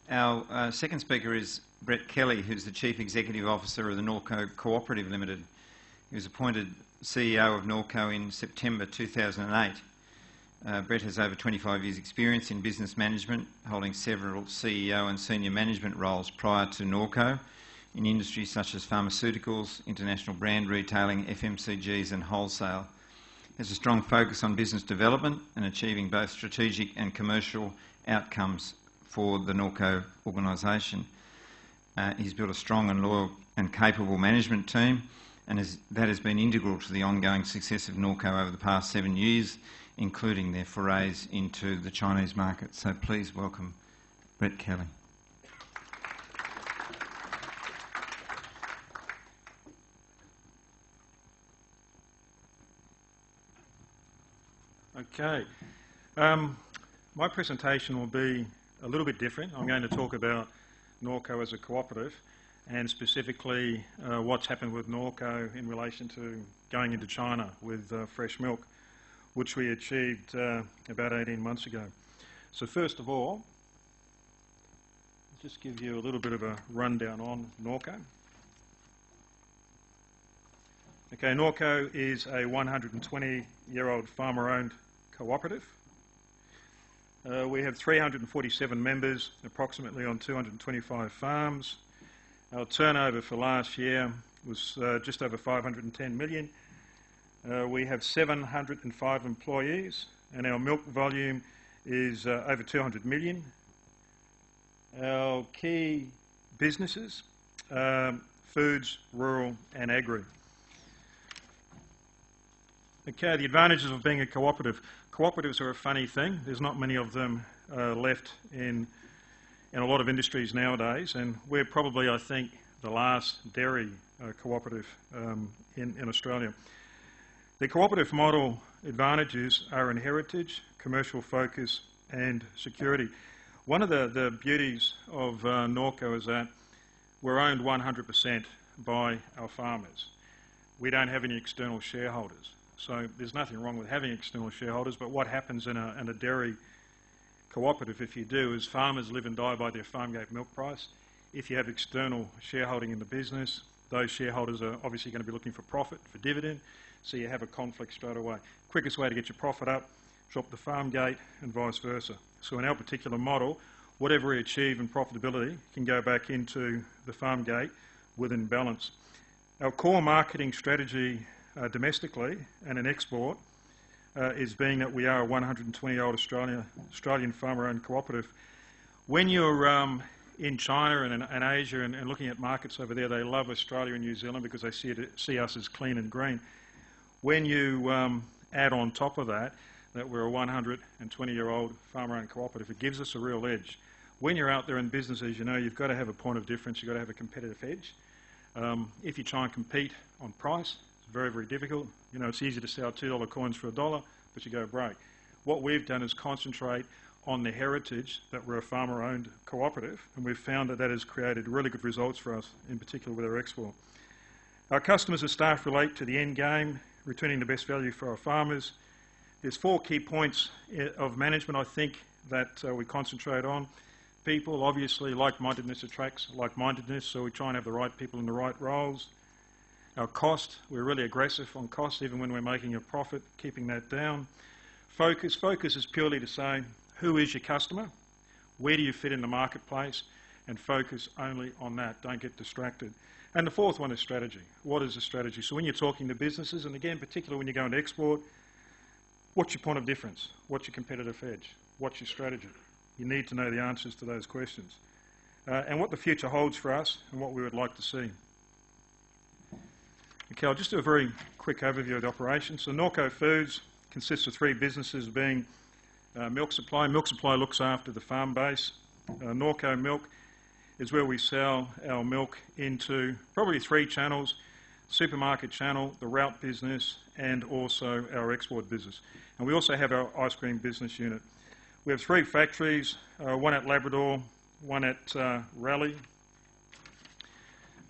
Our second speaker is Brett Kelly, who's the Chief Executive Officer of the Norco Cooperative Limited. He was appointed CEO of Norco in September 2008. Brett has over 25 years' experience in business management, holding several CEO and senior management roles prior to Norco in industries such as pharmaceuticals, international brand retailing, FMCGs and wholesale. Has a strong focus on business development and achieving both strategic and commercial outcomes for the Norco organisation. He's built a strong and loyal and capable management team, and that has been integral to the ongoing success of Norco over the past 7 years, including their forays into the Chinese market. So please welcome Brett Kelly. Okay. My presentation will be a little bit different. I'm going to talk about Norco as a cooperative and specifically what's happened with Norco in relation to going into China with fresh milk, which we achieved about 18 months ago. So first of all, I'll just give you a little bit of a rundown on Norco. Okay, Norco is a 120-year-old farmer-owned cooperative. We have 347 members, approximately on 225 farms. Our turnover for last year was just over 510 million. We have 705 employees, and our milk volume is over 200 million. Our key businesses, foods, rural and agri. Okay, the advantages of being a cooperative. Cooperatives are a funny thing. There's not many of them left in a lot of industries nowadays, and we're probably, I think, the last dairy cooperative in Australia. The cooperative model advantages are in heritage, commercial focus and security. One of the beauties of Norco is that we're owned 100% by our farmers. We don't have any external shareholders. So there's nothing wrong with having external shareholders, but what happens in a dairy cooperative, if you do, is farmers live and die by their farm gate milk price. If you have external shareholding in the business, those shareholders are obviously going to be looking for profit, for dividend, so you have a conflict straight away. Quickest way to get your profit up, drop the farm gate and vice versa. So in our particular model, whatever we achieve in profitability can go back into the farm gate within balance. Our core marketing strategy domestically and in export is being that we are a 120-year-old Australian farmer-owned cooperative. When you're in China and Asia and looking at markets over there, they love Australia and New Zealand because they see us as clean and green. When you add on top of that we're a 120-year-old farmer-owned cooperative, it gives us a real edge. When you're out there in business, as you know, you've got to have a point of difference, you've got to have a competitive edge. If you try and compete on price, very, very difficult. You know, it's easy to sell $2 coins for $1, but you go break. What we've done is concentrate on the heritage that we're a farmer-owned cooperative, and we've found that has created really good results for us, in particular with our export. Our customers and staff relate to the end game, returning the best value for our farmers. There's 4 key points of management, I think, that we concentrate on. People, obviously, like-mindedness attracts like-mindedness, so we try and have the right people in the right roles. Our cost, we're really aggressive on cost, even when we're making a profit, keeping that down. Focus is purely to say, who is your customer? Where do you fit in the marketplace? And focus only on that, don't get distracted. And the 4th one is strategy. What is the strategy? So when you're talking to businesses, and again, particularly when you're going to export, what's your point of difference? What's your competitive edge? What's your strategy? You need to know the answers to those questions. And what the future holds for us and what we would like to see. Okay, I'll just do a very quick overview of the operation. So Norco Foods consists of 3 businesses, being milk supply. Milk supply looks after the farm base. Norco Milk is where we sell our milk into probably 3 channels: supermarket channel, the route business, and also our export business. And we also have our ice cream business unit. We have 3 factories, one at Labrador, one at Raleigh,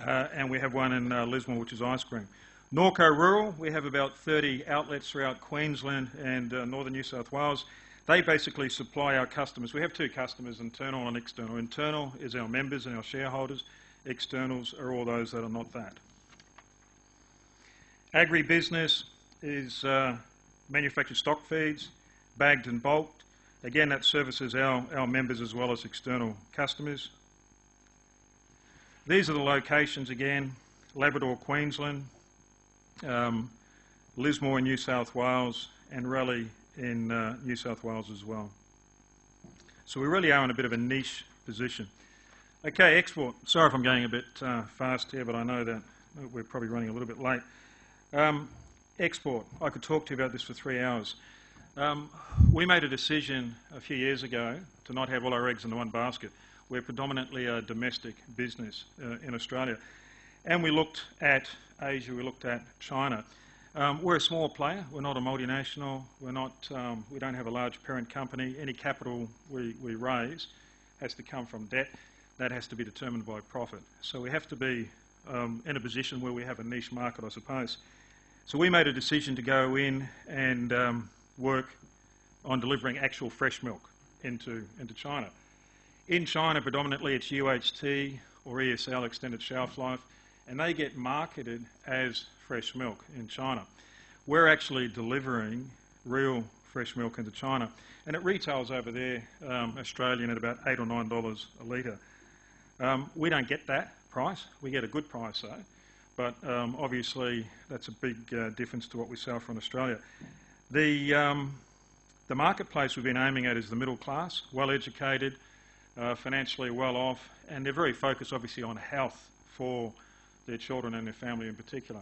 and we have one in Lismore, which is ice cream. Norco Rural, we have about 30 outlets throughout Queensland and northern New South Wales. They basically supply our customers. We have two customers, internal and external. Internal is our members and our shareholders. Externals are all those that are not that. Agribusiness is manufactured stock feeds, bagged and bulked. Again, that services our members as well as external customers. These are the locations again: Labrador, Queensland, Lismore in New South Wales, and Raleigh in New South Wales as well. So we really are in a bit of a niche position. Okay, export. Sorry if I'm going a bit fast here, but I know that we're probably running a little bit late. Export. I could talk to you about this for 3 hours. We made a decision a few years ago to not have all our eggs in one basket. We're predominantly a domestic business in Australia. And we looked at Asia, we looked at China. We're a small player, we're not a multinational, we don't have a large parent company. Any capital we raise has to come from debt. That has to be determined by profit. So we have to be in a position where we have a niche market, I suppose. So we made a decision to go in and work on delivering actual fresh milk into China. In China, predominantly it's UHT or ESL, extended shelf life, and they get marketed as fresh milk in China. We're actually delivering real fresh milk into China, and it retails over there, Australian, at about $8 or $9 a litre. We don't get that price. We get a good price though, but obviously that's a big difference to what we sell from Australia. The marketplace we've been aiming at is the middle class, well educated, financially well off, and they're very focused obviously on health for their children and their family in particular.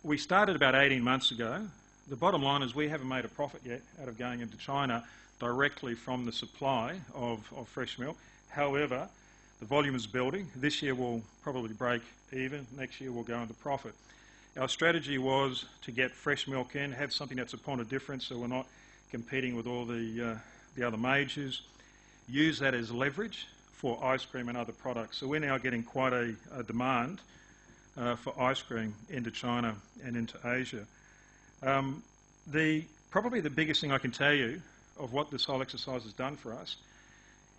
We started about 18 months ago. The bottom line is we haven't made a profit yet out of going into China directly from the supply of fresh milk. However, the volume is building. This year we'll probably break even. Next year we'll go into profit. Our strategy was to get fresh milk in, have something that's a point of difference so we're not competing with all the other majors. Use that as leverage for ice cream and other products. So we're now getting quite a demand for ice cream into China and into Asia. Probably the biggest thing I can tell you of what this whole exercise has done for us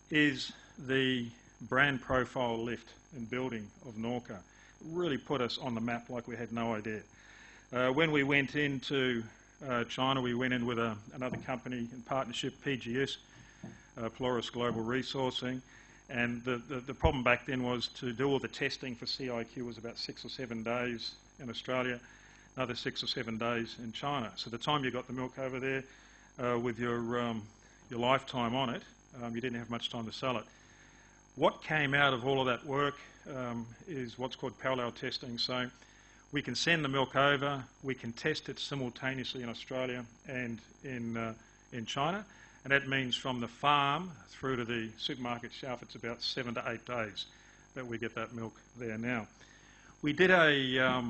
is the brand profile lift and building of Norco. It really put us on the map like we had no idea. When we went into China, we went in with another company in partnership, PGS, Polaris Global Resourcing, and the problem back then was to do all the testing for CIQ was about 6 or 7 days in Australia, another 6 or 7 days in China. So the time you got the milk over there with your lifetime on it, you didn't have much time to sell it. What came out of all of that work is what's called parallel testing. So we can send the milk over, we can test it simultaneously in Australia and in China, and that means from the farm through to the supermarket shelf it's about 7 to 8 days that we get that milk there now. We did a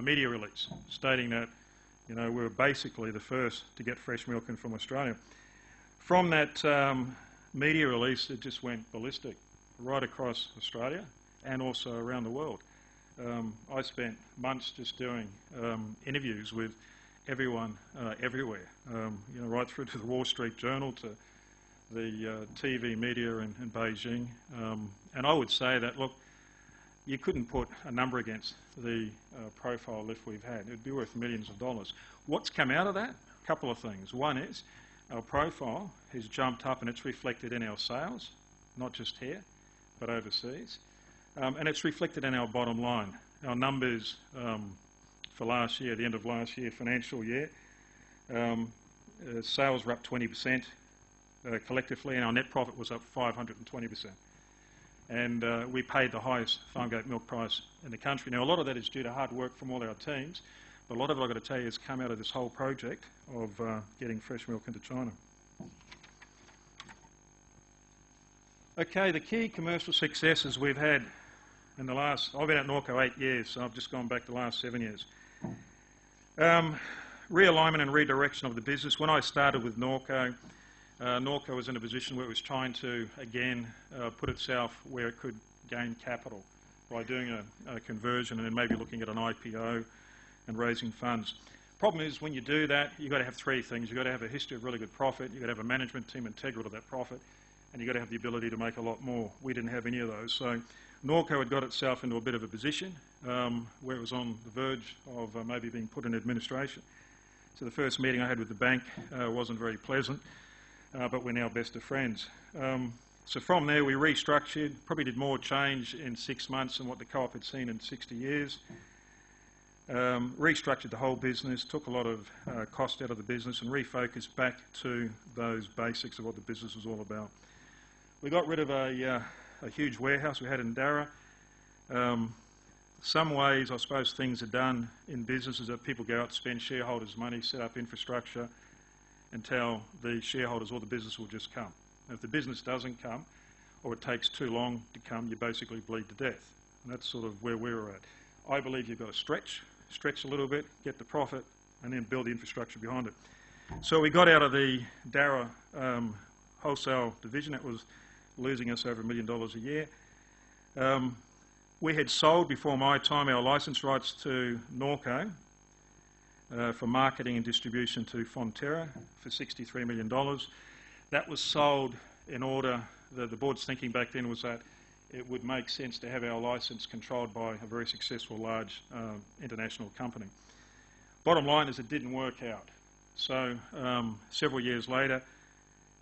media release stating that we were basically the first to get fresh milk in from Australia. From that media release it just went ballistic right across Australia and also around the world. I spent months just doing interviews with everyone everywhere, right through to the Wall Street Journal, to the TV media in Beijing. And I would say that, look, you couldn't put a number against the profile lift we've had. It would be worth millions of dollars. What's come out of that? A couple of things. One is our profile has jumped up and it's reflected in our sales, not just here, but overseas. And it's reflected in our bottom line. Our numbers for last year, the end of last year, financial year, sales were up 20% collectively, and our net profit was up 520%. And we paid the highest farmgate milk price in the country. Now, a lot of that is due to hard work from all our teams, but a lot of it, I've got to tell you, has come out of this whole project of getting fresh milk into China. Okay, the key commercial successes we've had in the last, I've been at Norco 8 years, so I've just gone back the last 7 years. Realignment and redirection of the business. When I started with Norco, Norco was in a position where it was trying to, again, put itself where it could gain capital by doing a conversion and then maybe looking at an IPO and raising funds. problem is when you do that, you've got to have three things. You've got to have a history of really good profit, you've got to have a management team integral to that profit, and you've got to have the ability to make a lot more. We didn't have any of those. So Norco had got itself into a bit of a position where it was on the verge of maybe being put in administration. So the first meeting I had with the bank wasn't very pleasant, but we're now best of friends. So from there we restructured, probably did more change in 6 months than what the co-op had seen in 60 years. Restructured the whole business, took a lot of cost out of the business and refocused back to those basics of what the business was all about. We got rid of a huge warehouse we had in Darra. Some ways, I suppose, things are done in businesses that people go out, spend shareholders' money, set up infrastructure and tell the shareholders or the business will just come. If the business doesn't come or it takes too long to come, you basically bleed to death. And that's sort of where we were at. I believe you've got to stretch a little bit, get the profit, and then build the infrastructure behind it. So we got out of the Darra wholesale division. That was losing us over $1 million a year. We had sold, before my time, our licence rights to Norco for marketing and distribution to Fonterra for $63 million. That was sold in order, the board's thinking back then was that it would make sense to have our licence controlled by a very successful large international company. Bottom line is it didn't work out. So several years later,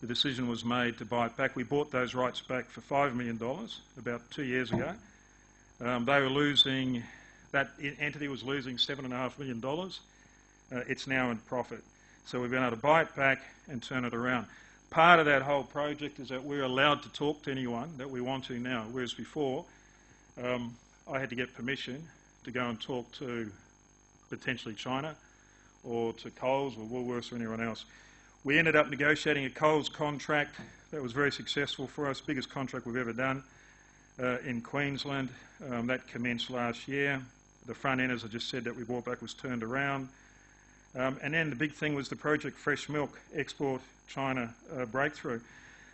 the decision was made to buy it back. We bought those rights back for $5 million about 2 years ago. They were losing, that entity was losing $7.5 million. It's now in profit. So we've been able to buy it back and turn it around. Part of that whole project is that we're allowed to talk to anyone that we want to now, whereas before I had to get permission to go and talk to potentially China or to Coles or Woolworths or anyone else. We ended up negotiating a Coles contract that was very successful for us, biggest contract we've ever done in Queensland. That commenced last year. The front end, as I just said, that we bought back was turned around. And then the big thing was the Project Fresh Milk Export China breakthrough.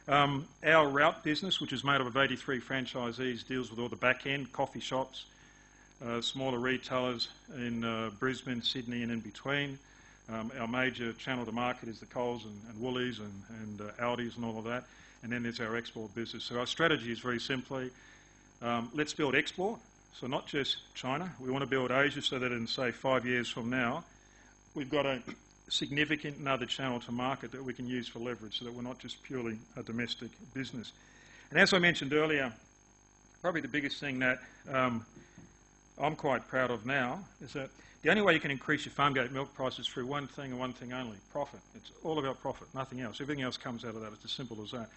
Our route business, which is made up of 83 franchisees, deals with all the back end, coffee shops, smaller retailers in Brisbane, Sydney and in between. Our major channel to market is the Coles and Woolies and Aldi's and all of that. And then there's our export business. So our strategy is very simply, let's build export. So not just China. We want to build Asia so that in, say, 5 years from now, we've got a significant another channel to market that we can use for leverage so that we're not just purely a domestic business. And as I mentioned earlier, probably the biggest thing that I'm quite proud of now is that the only way you can increase your farm gate milk price is through one thing and one thing only, profit. It's all about profit, nothing else. Everything else comes out of that. It's as simple as that.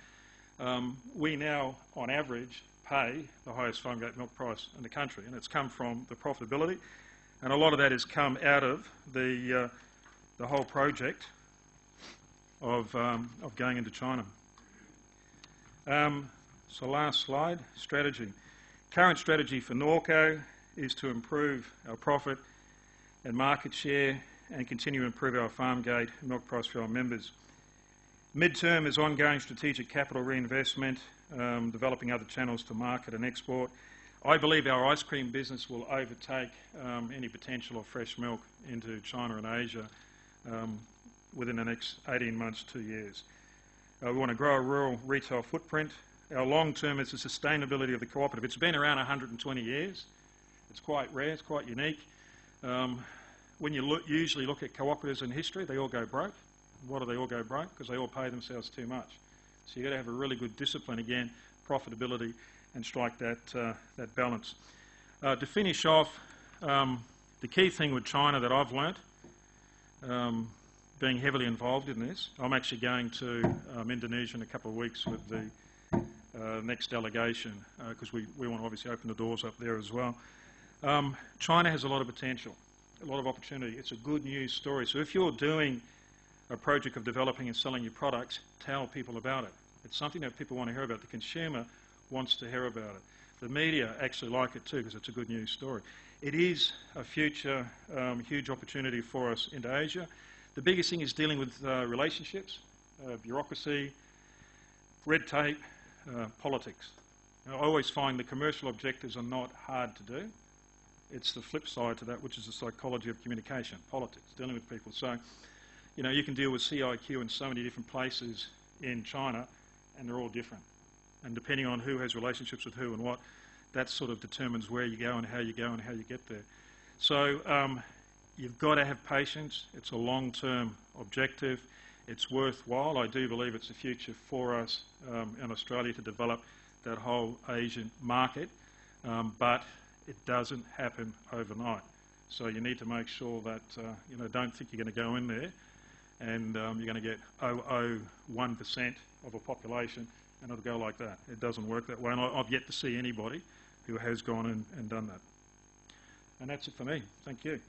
We now, on average, pay the highest farm gate milk price in the country, and it's come from the profitability, and a lot of that has come out of the whole project of going into China. So last slide, strategy. Current strategy for Norco is to improve our profit and market share and continue to improve our farm gate milk price for our members. Mid-term is ongoing strategic capital reinvestment, developing other channels to market and export. I believe our ice cream business will overtake any potential of fresh milk into China and Asia within the next 18 months, 2 years. We want to grow a rural retail footprint. Our long-term is the sustainability of the cooperative. It's been around 120 years. It's quite rare, it's quite unique. When you usually look at cooperatives in history, they all go broke. Why do they all go broke? Because they all pay themselves too much. So you've got to have a really good discipline, again, profitability, and strike that balance. To finish off, the key thing with China that I've learnt, being heavily involved in this, I'm actually going to Indonesia in a couple of weeks with the next delegation because we want to obviously open the doors up there as well. China has a lot of potential, a lot of opportunity. It's a good news story. So if you're doing a project of developing and selling your products, tell people about it. It's something that people want to hear about. The consumer wants to hear about it. The media actually like it too because it's a good news story. It is a future huge opportunity for us into Asia. The biggest thing is dealing with relationships, bureaucracy, red tape, politics. I always find the commercial objectives are not hard to do. It's the flip side to that, which is the psychology of communication, politics, dealing with people. So, you know, you can deal with CIQ in so many different places in China, and they're all different. And depending on who has relationships with who and what, that sort of determines where you go and how you get there. So you've got to have patience. It's a long-term objective. It's worthwhile. I do believe it's a future for us in Australia to develop that whole Asian market, but it doesn't happen overnight. So you need to make sure that, you know, don't think you're going to go in there and you're going to get 0.001% of a population and it'll go like that. It doesn't work that way, and I've yet to see anybody who has gone in and done that. And that's it for me. Thank you.